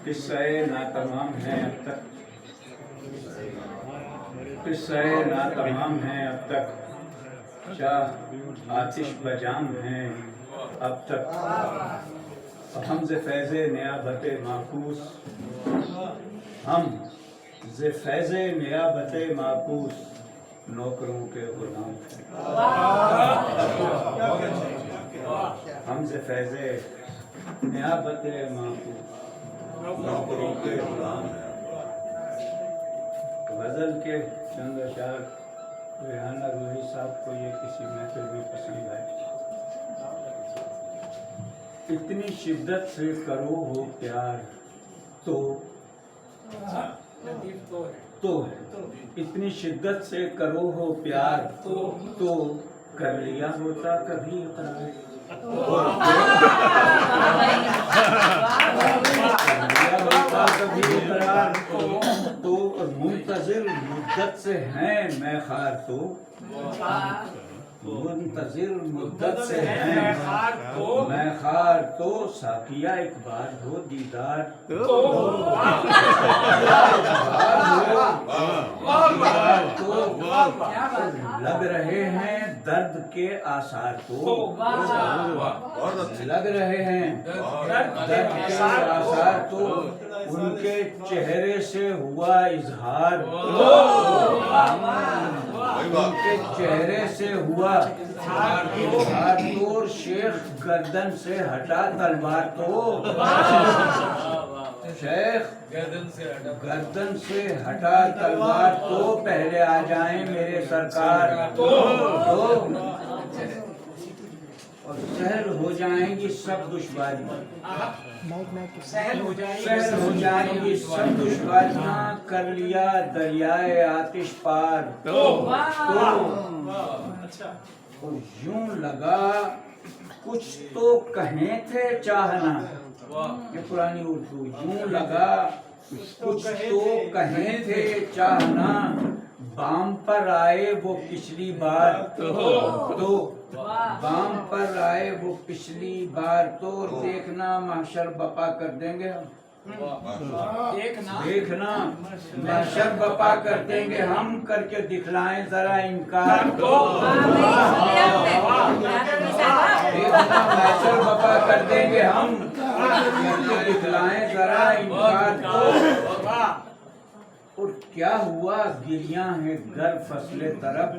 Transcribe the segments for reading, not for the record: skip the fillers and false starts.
قصے ناتمام ہیں اب تک، قصے ناتمام ہیں اب تک، شاہ آتش بجام ہیں اب تک، ہم ز فیض نیابت معکوس، ہم ز فیض نیابت معکوس نوکروں کے غلام ہیں، ہم ز فیض نیابت معکوس نوکروں کے غلام ہیں۔ غزل کے چند اشعار ریحانہ روحی صاحب کو یہ کسی محفل میں پسند آئے۔ اتنی شدت سے کرو ہو پیار تو ہے، اتنی شدت سے کرو ہو پیار تو کر لیا ہوتا کبھی اقرار، کبھی اقرار تو منتظر مدت سے ہیں میں خار تو، منتظر مدت سے ہیں میں خار تو، ساقیہ ایک بار ہو دیدار لگ رہے ہیں درد کے آثار تو، لگ رہے ہیں درد کے آثار تو، ان کے چہرے سے ہوا اظہار، ان کے چہرے سے ہوا اظہار تو، شیخ گردن سے ہٹا تلوار تو، شیخ گردن سے ہٹا تلوار تو، پہلے آ جائیں میرے سرکار تو، اور سہل ہو جائیں گی سب دشواریاں، سہل ہو جائیں گی سب دشواریاں، کر لیا دریائے آتش پار تو، اور یوں لگا کچھ تو کہیں تھے چاہنا، یہ پرانی اردو، یوں لگا کچھ تو کہیں تھے چاہنا، بام پر آئے وہ پچھلی بار تو، بام پر آئے وہ پچھلی بار تو، دیکھنا محشر بپا کر دیں گے ہم، دیکھنا محشر بپا کر دیں گے ہم، کر کے دکھلائیں ذرا انکار تو، دیکھنا محشر بپا کر دیں گے ہم، کر کے دکھلائیں ذرا انکار تو، اور کیا ہوا گریاں ہیں گر فصل طرب،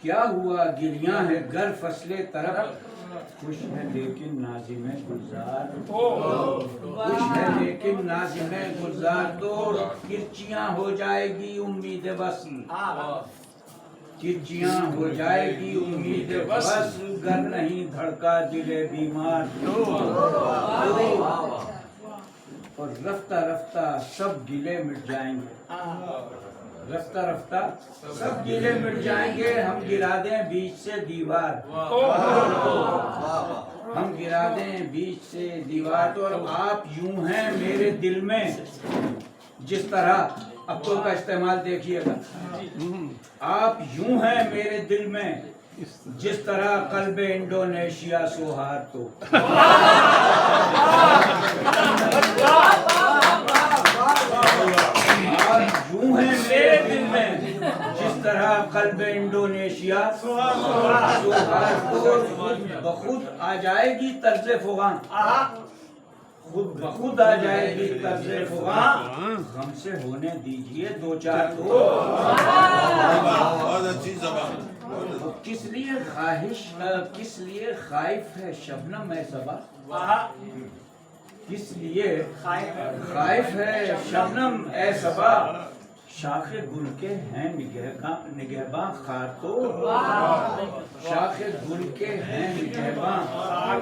کیا ہوا گریاں ہیں گر فصل طرب، خوش ہے لیکن ناظم گلزار، خوش ہے لیکن ناظم گلزار تو، کرچیاں ہو جائے گی امید وصل، کرچیاں ہو جائے گی امید وصل، گر نہیں دھڑکا دل بیمار تو، اور رفتہ رفتہ سب گلے مٹ جائیں گے، رفتہ رفتہ سب گلے مٹ جائیں گے، ہم گرا دیں بیچ سے دیوار، ہم گرا دیں بیچ سے دیوار تو، اور آپ یوں ہیں میرے دل میں جس طرح، اب تو کا استعمال دیکھیے گا، آپ یوں ہیں میرے دل میں جس طرح قلب انڈونیشیا سوہار تو، یوں ہیں میرے دل میں جس طرح قلب انڈونیشیا سوہار تو، بخود آ جائے گی طرز فغاں، خود بخود آ جائے گی طرز فغاں، غم سے ہونے دیجئے دو چار تو، کس لیے خواہش کس لیے خائف ہے شبنم اے صبا، کس لیے خائف ہے شبنم اے صبا، شاخ گل کے ہیں نگہباں خار تو، شاخ گل کے ہیں نگہباں خار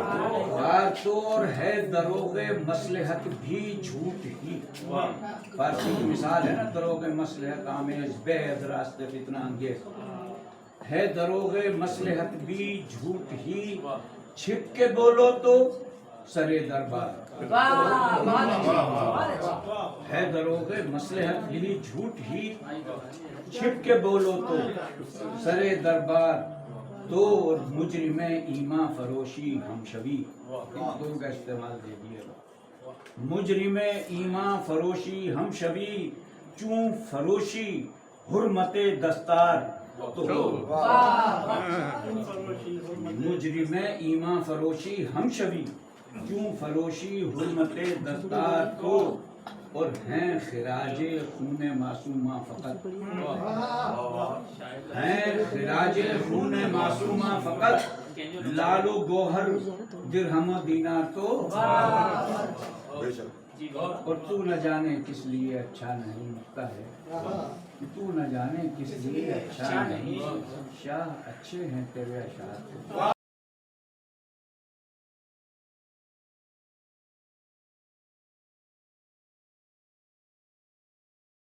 تو، اور ہے دروغ مصلحت بھی جھوٹ ہی، فارسی کی مثال ہے نا، دروغ مصلحت آمیز بے راست فتنہ انگیز، ہے دروغ مصلحت بھی جھوٹ ہی، چھپ کے بولو تو سرے دربار، ہے دروغ مصلحت بھی جھوٹ ہی، چھپ کے بولو تو سرے دربار تو، اور مجرم ایمان فروشی ہم شبی، ان دو کا استعمال دے دیے گا، مجرم ایمان فروشی ہم شبی چون فروشی حرمت دستار تو مجرم ایمان فروشی ہم شبی چون فروشی حرمت دستار تو اور ہیں خراج خون معصومہ فقط ہیں خراج خون معصومہ فقط لال و گوہر درہم و دینار تو اور تو نہ جانے کس لیے اچھا نہیں لگتا ہے تو نہ جانے کس لیے اچھا نہیں شاہ اچھے ہیں تیرے اشعار